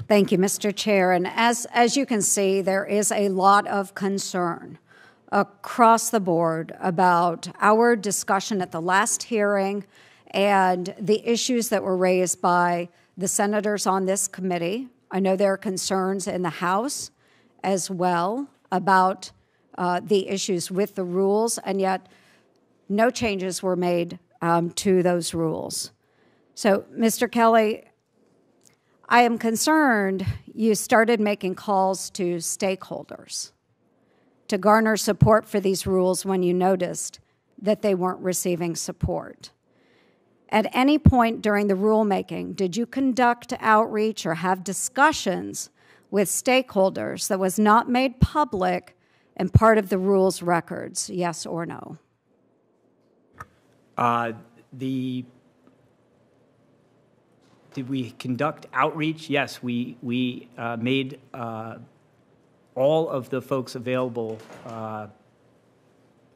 Thank you, Mr. Chair. And as you can see, there is a lot of concern across the board about our discussion at the last hearing and the issues that were raised by the senators on this committee. I know there are concerns in the House as well about the issues with the rules, and yet no changes were made to those rules. So, Mr. Kelly, I am concerned you started making calls to stakeholders to garner support for these rules when you noticed that they weren't receiving support. At any point during the rulemaking, did you conduct outreach or have discussions with stakeholders that was not made public and part of the rules records, yes or no? Did we conduct outreach? Yes, we made all of the folks available, all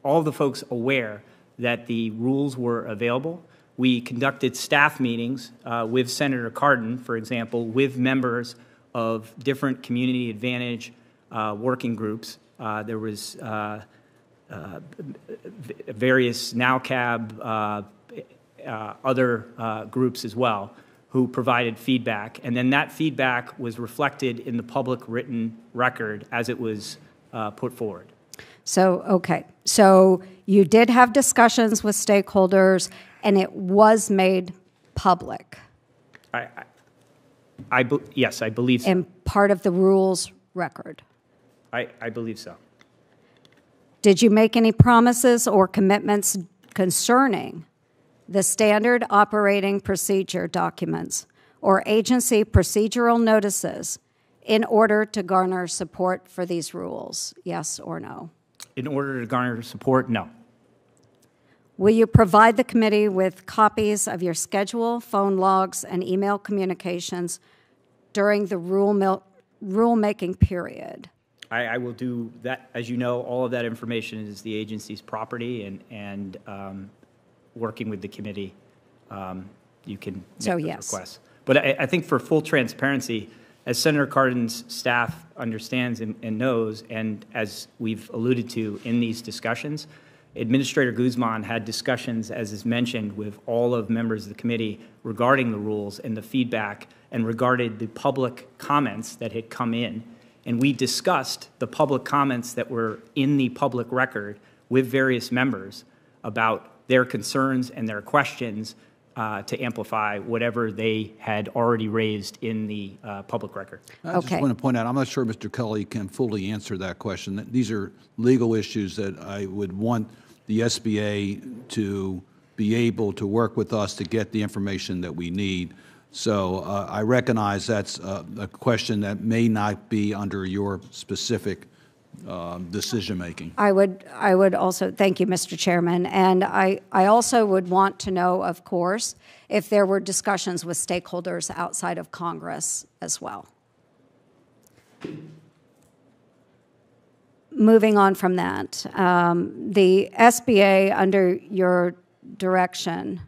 of the folks aware that the rules were available. We conducted staff meetings with Senator Cardin, for example, with members of different community advantage working groups. There was various NowCab, other groups as well, who provided feedback. And then that feedback was reflected in the public written record as it was put forward. So, okay. So you did have discussions with stakeholders, and it was made public. Yes, I believe so. And part of the rules record. I believe so. Did you make any promises or commitments concerning the standard operating procedure documents or agency procedural notices in order to garner support for these rules, yes or no? In order to garner support, no. Will you provide the committee with copies of your schedule, phone logs, and email communications during the rulemaking period? I will do that. As you know, all of that information is the agency's property, and working with the committee, you can make those requests. But I think for full transparency, as Senator Cardin's staff understands and knows, and as we've alluded to in these discussions, Administrator Guzman had discussions, as is mentioned, with all of members of the committee regarding the rules and the feedback and regarding the public comments that had come in. And we discussed the public comments that were in the public record with various members about their concerns and their questions to amplify whatever they had already raised in the public record. I just want to point out, I'm not sure Mr. Kelly can fully answer that question. These are legal issues that I would want the SBA to be able to work with us to get the information that we need. So I recognize that's a question that may not be under your specific decision-making. I would also, thank you, Mr. Chairman, and I also would want to know, of course, if there were discussions with stakeholders outside of Congress as well. Moving on from that, the SBA, under your direction,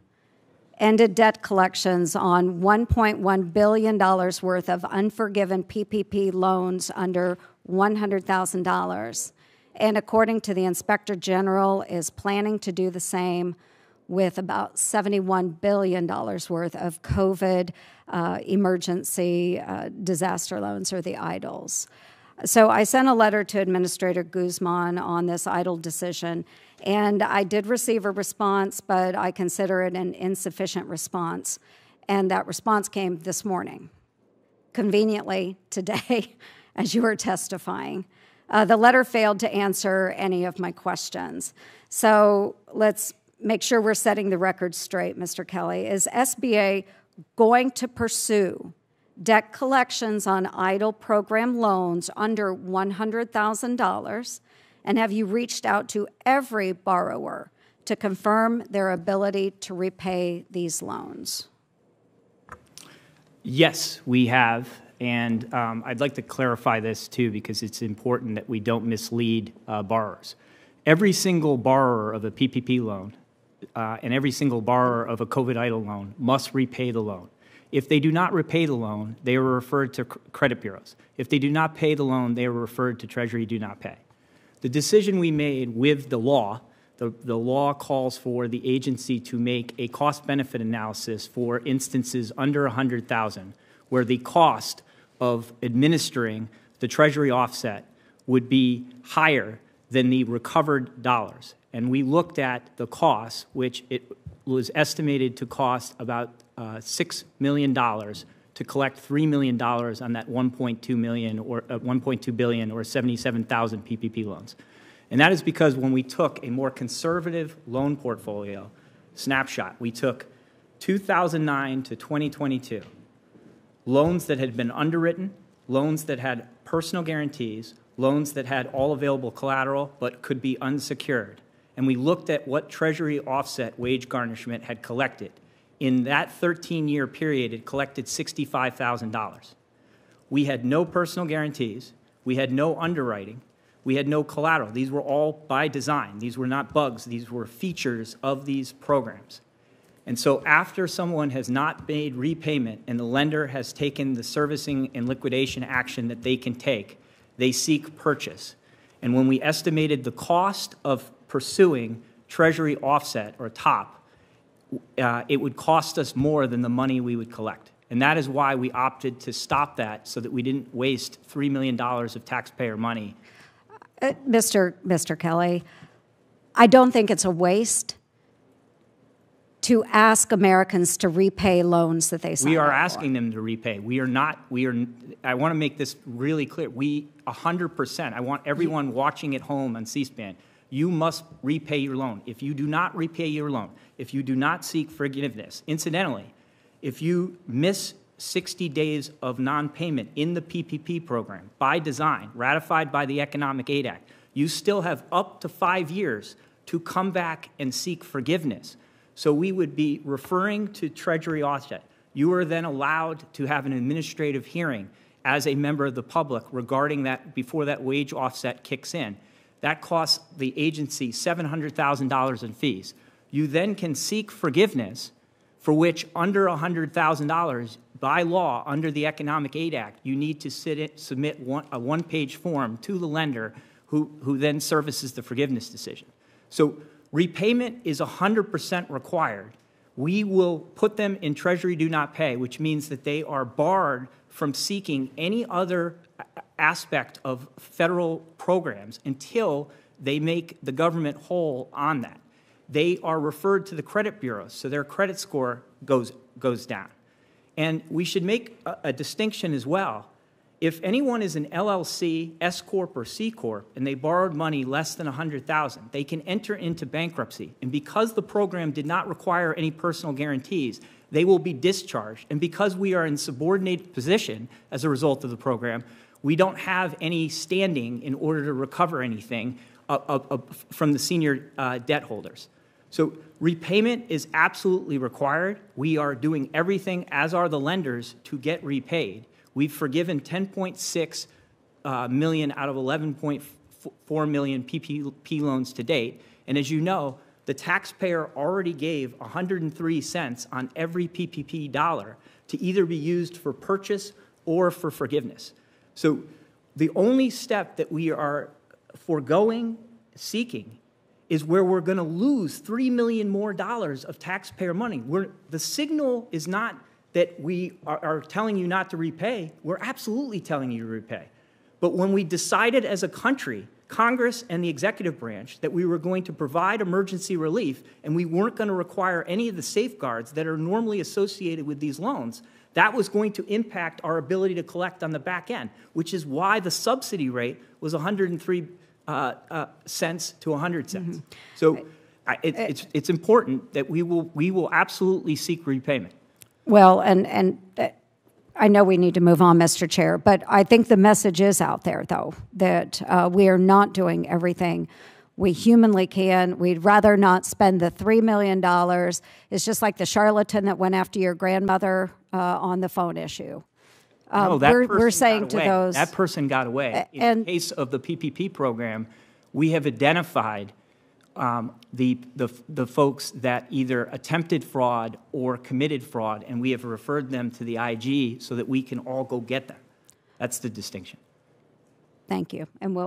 ended debt collections on $1.1 billion worth of unforgiven PPP loans under $100,000. And according to the Inspector General, is planning to do the same with about $71 billion worth of COVID emergency disaster loans, or the EIDLs. So I sent a letter to Administrator Guzman on this EIDL decision, and I did receive a response, but I consider it an insufficient response. And that response came this morning, conveniently today, as you were testifying. The letter failed to answer any of my questions. So let's make sure we're setting the record straight, Mr. Kelly. Is SBA going to pursue debt collections on EIDL program loans under $100,000? And have you reached out to every borrower to confirm their ability to repay these loans? Yes, we have. And I'd like to clarify this, too, because it's important that we don't mislead borrowers. Every single borrower of a PPP loan and every single borrower of a COVID EIDL loan must repay the loan. If they do not repay the loan, they are referred to credit bureaus. If they do not pay the loan, they are referred to Treasury do not pay. The decision we made with the law, the law calls for the agency to make a cost-benefit analysis for instances under 100,000, where the cost of administering the Treasury offset would be higher than the recovered dollars. And we looked at the cost, which it was estimated to cost about $6 million to collect $3 million on that 1.2 million or 1.2 billion or 77,000 PPP loans. And that is because when we took a more conservative loan portfolio snapshot, we took 2009 to 2022, loans that had been underwritten, loans that had personal guarantees, loans that had all available collateral but could be unsecured. And we looked at what Treasury offset wage garnishment had collected. In that 13-year period, it collected $65,000. We had no personal guarantees. We had no underwriting. We had no collateral. These were all by design. These were not bugs. These were features of these programs. And so after someone has not made repayment and the lender has taken the servicing and liquidation action that they can take, they seek purchase. And when we estimated the cost of pursuing Treasury offset or TOP, it would cost us more than the money we would collect. And that is why we opted to stop that so that we didn't waste $3 million of taxpayer money. Mr. Kelly, I don't think it's a waste to ask Americans to repay loans that they signed We are up asking for. them to repay. We are not, I want to make this really clear. 100%, I want everyone watching at home on C-SPAN, you must repay your loan. If you do not repay your loan, if you do not seek forgiveness, incidentally, if you miss 60 days of non-payment in the PPP program by design, ratified by the Economic Aid Act, you still have up to 5 years to come back and seek forgiveness. So we would be referring to Treasury offset. You are then allowed to have an administrative hearing as a member of the public regarding that before that wage offset kicks in. That costs the agency $700,000 in fees. You then can seek forgiveness for which under $100,000 by law under the Economic Aid Act, you need to submit a one-page form to the lender who then services the forgiveness decision. So repayment is 100% required. We will put them in Treasury do not pay, which means that they are barred from seeking any other aspect of federal programs until they make the government whole on that. They are referred to the credit bureaus, so their credit score goes down. And we should make a distinction as well. If anyone is an LLC, S Corp, or C Corp, and they borrowed money less than $100,000, they can enter into bankruptcy. And because the program did not require any personal guarantees, they will be discharged. And because we are in subordinated position as a result of the program, we don't have any standing in order to recover anything from the senior debt holders. So repayment is absolutely required. We are doing everything, as are the lenders, to get repaid. We've forgiven 10.6 million out of 11.4 million PPP loans to date. And as you know, the taxpayer already gave 103 cents on every PPP dollar to either be used for purchase or for forgiveness. So the only step that we are seeking, is where we're going to lose $3 million more of taxpayer money. The signal is not that we are telling you not to repay. We're absolutely telling you to repay. But when we decided as a country, Congress and the executive branch, that we were going to provide emergency relief and we weren't going to require any of the safeguards that are normally associated with these loans, that was going to impact our ability to collect on the back end, which is why the subsidy rate was 103 cents to 100 cents. Mm-hmm. So it's important that we will absolutely seek repayment. Well, and I know we need to move on, Mr. Chair, but I think the message is out there, though, that we are not doing everything we humanly can. We'd rather not spend the $3 million. It's just like the charlatan that went after your grandmother on the phone issue. No, we're saying to those... That person got away. In the case of the PPP program, we have identified the folks that either attempted fraud or committed fraud, and we have referred them to the IG so that we can all go get them. That's the distinction. Thank you. And we'll